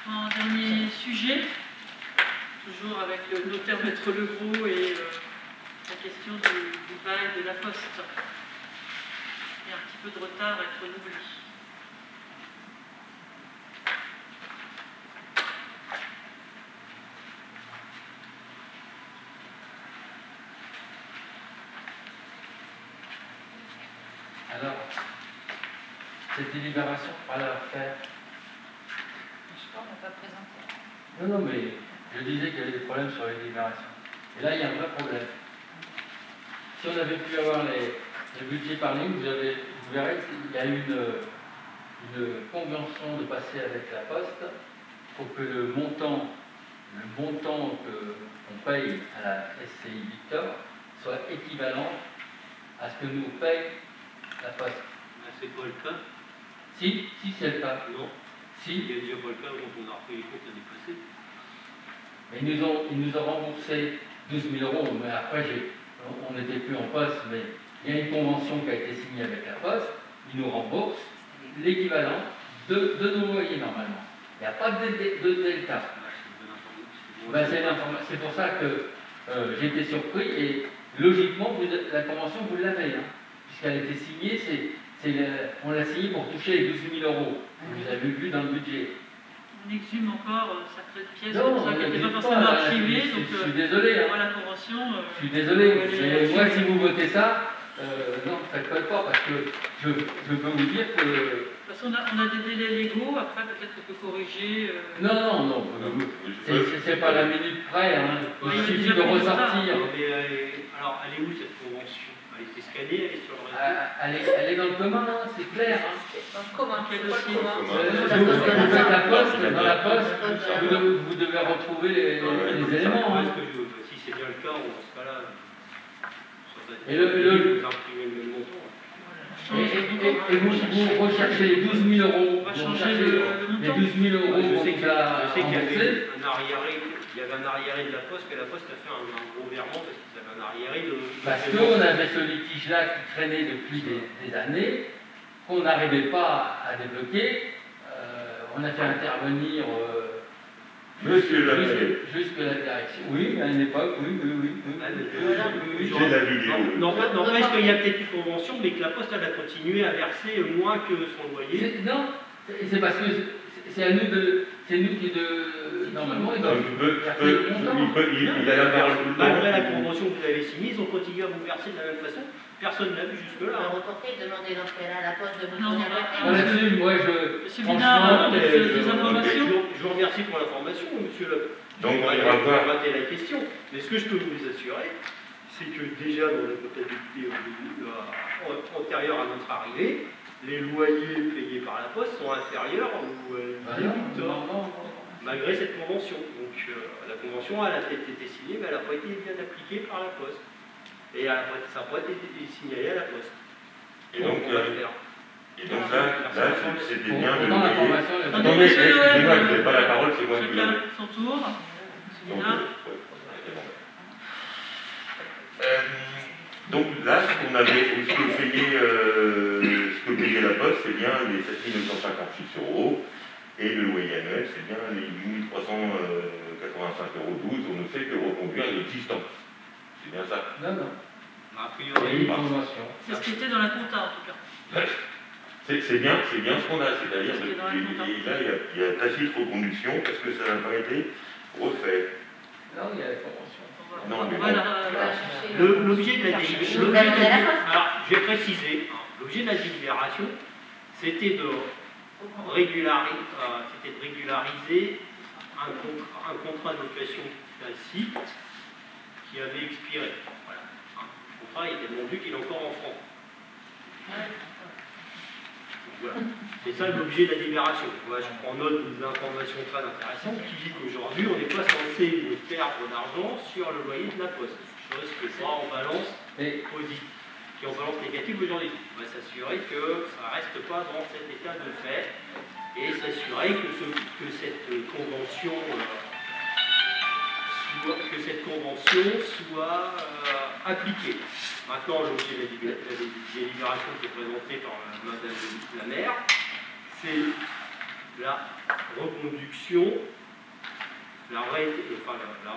Un dernier sujet, toujours avec le notaire Maître Legros et la question du bail de la Poste. Il y a un petit peu de retard à être renouvelé. Alors, cette délibération, on va la refaire. Je sais pas, on n'a pas présenté. Non, non, mais je disais qu'il y avait des problèmes sur les délibérations. Et là, il y a un vrai problème. Si on avait pu avoir les budgets par ligne, vous verrez qu'il y a une convention de passer avec la Poste pour que le montant qu'on paye à la SCI Victor soit équivalent à ce que nous paye la Poste. C'est pas le cas. Si c'est le cas. Non. Si. Il y a déjà pas le cas quand on a repris les comptes l'année passée. Mais ils nous ont remboursé 12 000 €, mais après, on n'était plus en Poste, mais il y a une convention qui a été signée avec la Poste, ils nous remboursent l'équivalent de nos loyers normalement. Il n'y a pas de delta. C'est pour ça que j'ai été surpris, et logiquement, la convention, vous l'avez, hein, puisqu'elle a été signée, on l'a signée pour toucher les 12 000 €. Vous avez vu dans le budget. On exhume encore certaines pièces Non, comme ça, qui on n'étaient pas n'exhume forcément pas, archivées. je suis désolé. Hein. La convention. Je suis désolé, mais moi, si vous votez ça, non, ça ne colle pas, parce que je peux vous dire que... De toute façon, on a des délais légaux, après peut-être qu'on peut corriger. Non, c'est pas la minute près, hein. Il suffit de ressortir. Alors, elle est où cette convention? Elle était scannée, elle est sur le réseau? Elle est dans le commun, hein, c'est clair. Hein. Dans le commun, Quel c'est pas dossier? le commun. Vous faites la Poste, dans la Poste, vous devez retrouver les éléments. Hein. Si c'est bien le cas, dans ce cas-là, Et vous imprimez le même montant. Et vous recherchez les 12 000 €. On va changer le montant. Les 12 000 € Je sais qu'on qu'il a y avait remboursés. il y avait un arriéré de la Poste, que la Poste a fait un gros virement parce qu'ils avaient un arriéré de... Parce qu'on avait ce litige-là qui traînait depuis des années, qu'on n'arrivait pas à débloquer. On a fait intervenir jusque la direction. Oui, à une époque, oui. J'ai la vidéo. N'empêche qu'il y a peut-être une convention, mais que la Poste elle a continué à verser moins que son loyer. Non, c'est parce que c'est à nous de... C'est nous qui normalement, ils doivent verser le montant. Il a la parole tout le temps. Malgré la convention que vous avez signée, ils ont continué à vous verser de la même façon. Personne ne l'a vu jusque-là. On va reporter, demander dans ce cas-là à la Poste de nous Non, fournir on va- Là-dessus, moi, Monsieur Binard, peut-être des informations. Je vous remercie pour l'information, monsieur le... Donc, on va voir. rater la question. Mais ce que je peux vous assurer, c'est que déjà dans la comptabilité antérieure à notre arrivée, les loyers payés par la Poste sont inférieurs aux Victor, malgré cette convention. Donc la convention elle a peut-être été signée, mais elle n'a pas été bien appliquée par la Poste. Et ça n'a pas été signalé à la Poste. Et donc là, c'était bien de Dans loyer. l'information, Attendez, excusez-moi, je n'ai pas la parole, c'est moi qui Chacun l'ai. son tour. Monsieur Binard. Donc là, ce que payait la Poste, c'est bien les 7 956 €, et le loyer annuel, c'est bien les 8 385,12 €. On ne fait que reconduire l'existant. C'est bien ça? Non. A Il y a priori, une convention. C'est ce qui était dans la compta en tout cas. C'est bien ce qu'on a, c'est-à-dire C'est ce qui est dans la compta. là, il y a tacite reconduction parce que ça n'a pas été refait. Non, il y a la convention. Non, mais On va bon. l'objet de la délibération, Vous l'avez à la Poste. alors je vais préciser, l'objet de la délibération, c'était de régulariser un contrat de location d'un site qui avait expiré. Voilà. Le contrat était vendu qu'il est encore en francs. Voilà. C'est ça l'objet de la délibération. Moi, je prends note des informations très intéressantes qui dit qu'aujourd'hui, on n'est pas censé perdre d'argent sur le loyer de la Poste. Chose qui sera en balance positive, qui est en balance négative aujourd'hui. On va s'assurer que ça ne reste pas dans cet état de fait et s'assurer que cette convention soit appliquée. Maintenant, l'objet de la délibération qui est présentée par Madame la maire, c'est la reconduction, la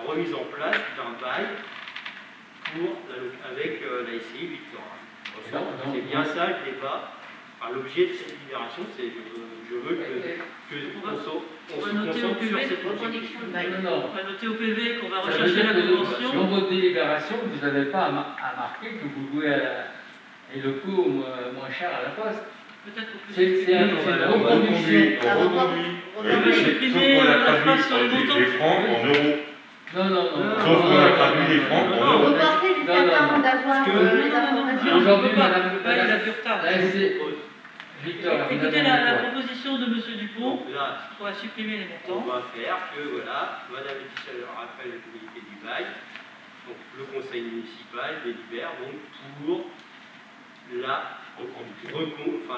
remise en place d'un bail avec la SCI Victorin. C'est bien ça le débat. Enfin, l'objet de cette libération, c'est je veux qu'on se concentre sur cette reconduction de bail. Non. On va noter au PV qu'on va Ça veut rechercher dire la que convention. dans votre délibération, vous n'avez pas à marquer que vous louez et le coût moins cher à la poste. Peut-être qu'on peut C'est une reconduction. On reconduit. On va supprimer Sauf qu'on a la phrase sur les traduit montants. les francs en euros. Non. Sauf qu'on a traduit les francs en euros. Vous pensez jusqu'à quand d'avoir les informations? Aujourd'hui, Là, madame, il a du retard. là, c'est Victor. Écoutez la proposition de M. Dupont, Donc là, on va supprimer les on montants. va faire que, voilà, Madame Laetitia leur rappelle la finalité du bail. Donc, le conseil municipal délibère donc pour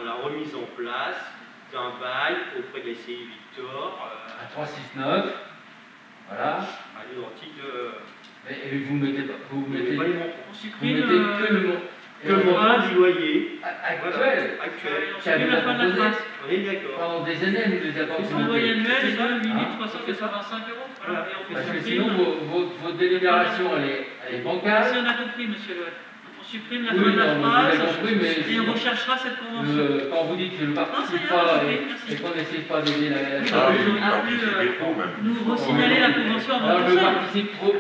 la remise en place d'un bail auprès de la SCI Victor À 369. Voilà. à l'identique de. Et vous mettez pas. Vous mettez pas les montants. On vous supprime mettez que le montant. Que le montant du loyer Actuel. actuel. on supprime la fin de la phrase. On est d'accord. Pendant des années, nous les avons Le loyer augmentés. annuel est de 8385 euros. Voilà, et on Parce que fait sinon, supprimer. votre délibération, elle est bancale. Si on a compris, monsieur Loët. On supprime la Oui, fin de la non, mais vous phrase avez compris, mais et on recherchera cette convention. quand vous dites que je ne participe Non, c'est pas rien, et merci. qu'on n'essaie pas d'aider la Oui, Ah oui, Ils ont participer trop même. Nous resignaler la convention avant Alors, le je conseil. participe trop.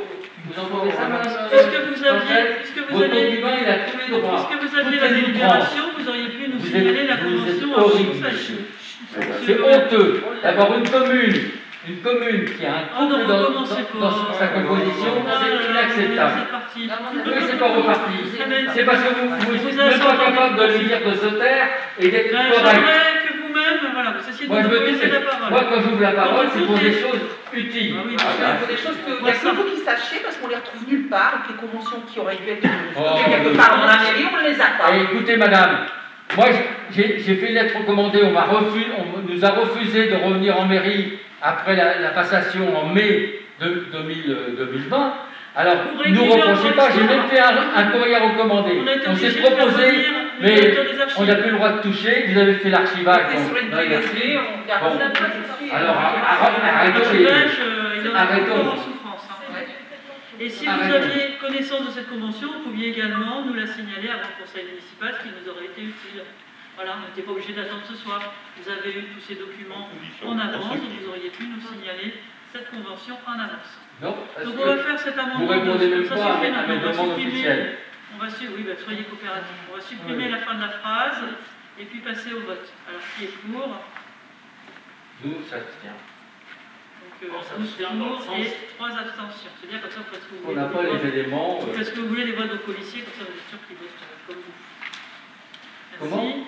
Vous entendez ça, madame Puisque vous aviez Votre concubin, il a tous les droits. Puisque vous aviez Toutes la les délibération, vous auriez pu nous Vous signaler êtes- la vous convention êtes en horrible, conseil. monsieur. Monsieur C'est Loët. honteux d'avoir une commune qui a un Oh non, couple dans recommencez pas. sa composition, c'est inacceptable. C'est parti. Oui, c'est pas reparti. Très bien. C'est parce que vous n'êtes pas capable de lui dire de se taire et d'être Ben, correct. j'aimerais que vous-même, voilà, vous cessiez de Moi, je me dis, monopoliser la parole. moi, quand j'ouvre la parole, c'est pour des choses utiles. Ah oui, Il bien faut des choses que il y a que vous qui sachiez parce qu'on les retrouve nulle part. Donc les conventions qui auraient dû être Oh, quelque part dans la mairie, on ne les a pas. Et écoutez, madame, moi, j'ai fait une lettre recommandée, on nous a refusé de revenir en mairie après la passation en mai 2020. Alors, Pour ne nous réguler reprochez encore pas, j'ai l'histoire. même fait un courrier recommandé. On a été On obligé s'est de faire proposé, venir le mais directeur des archives. on n'a plus le droit de toucher, vous avez fait l'archivage. C'était sur une dans les PSV, archives. on regarde Bon. ça. Alors, arrêtons. L'archivage, il en a Arrêtons. encore en souffrance. hein. Et si vous Arrêtons. aviez connaissance de cette convention, vous pouviez également nous la signaler avant le conseil municipal, ce qui nous aurait été utile. Voilà, on n'était pas obligé d'attendre ce soir. Vous avez eu tous ces documents en avance, donc vous auriez pu nous signaler cette convention en avance. Non, parce Donc que on va faire cet amendement. vous répondez même ça pas à suffit, mes maintenant, on va demandes supprimer- officielles. Oui, bah, soyez coopératifs. On va supprimer Oui. la fin de la phrase et puis passer au vote. Alors qui est pour? Nous, ça se tient. Donc On 12 s'abstient dans le pour sens- et 3 abstentions. C'est bien comme ça, vous faites ce que vous On voulez. n'a pas les éléments. Vous faites ce que vous voulez, les votes aux policiers, comme ça vous êtes sûr qu'ils votent comme vous. Merci. Comment